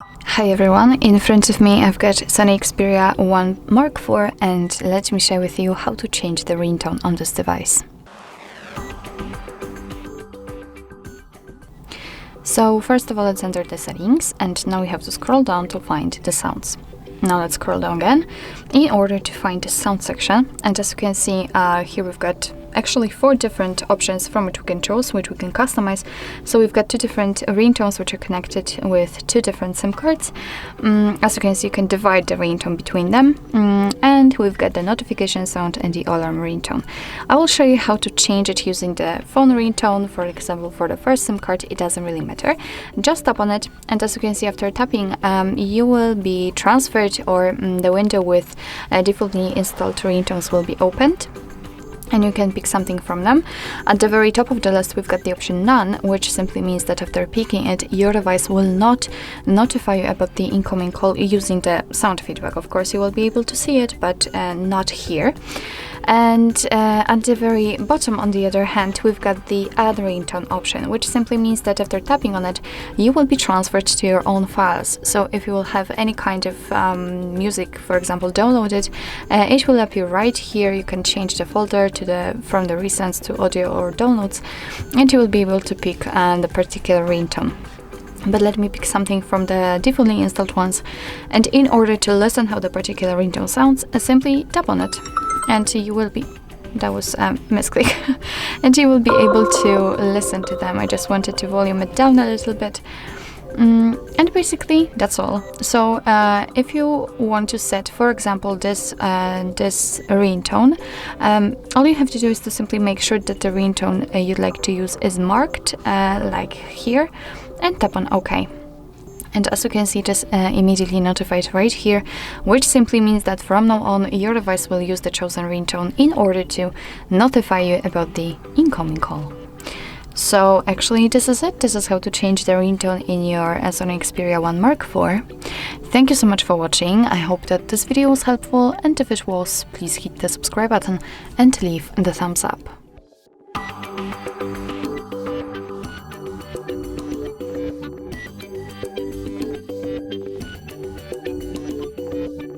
Hi everyone, in front of me I've got SONY Xperia 1 Mark IV, and let me share with you how to change the ringtone on this device. So first of all, let's enter the settings, and now we have to scroll down to find the sounds. Now let's scroll down again in order to find the sound section, and as you can see here we've got actually 4 different options from which we can choose, which we can customize. So we've got 2 different ringtones which are connected with 2 different SIM cards. As you can see, you can divide the ringtone between them, and we've got the notification sound and the alarm ringtone. I will show you how to change it using the phone ringtone. For example, for the first SIM card, it doesn't really matter. Just tap on it, and as you can see, after tapping, you will be transferred, or the window with defaultly installed ringtones will be opened, and you can pick something from them. At the very top of the list, we've got the option None, which simply means that after picking it, your device will not notify you about the incoming call using the sound feedback. Of course, you will be able to see it, but not here. And at the very bottom, on the other hand, we've got the Add Ringtone option, which simply means that after tapping on it, you will be transferred to your own files. So if you will have any kind of music, for example, downloaded, it will appear right here. You can change the folder from the recents to audio or downloads, and you will be able to pick the particular ringtone. But let me pick something from the defaultly installed ones, and in order to listen how the particular ringtone sounds, simply tap on it, and you will be, that was a misclick, and you will be able to listen to them. I just wanted to volume it down a little bit. And basically that's all. So if you want to set, for example, this ringtone, all you have to do is to simply make sure that the ringtone you'd like to use is marked like here, and tap on OK. And as you can see, it is immediately notified right here, which simply means that from now on your device will use the chosen ringtone in order to notify you about the incoming call. So actually this is it. This is how to change the ringtone in your SONY Xperia 1 Mark IV. Thank you so much for watching. I hope that this video was helpful, and if it was, please hit the subscribe button and leave the thumbs up.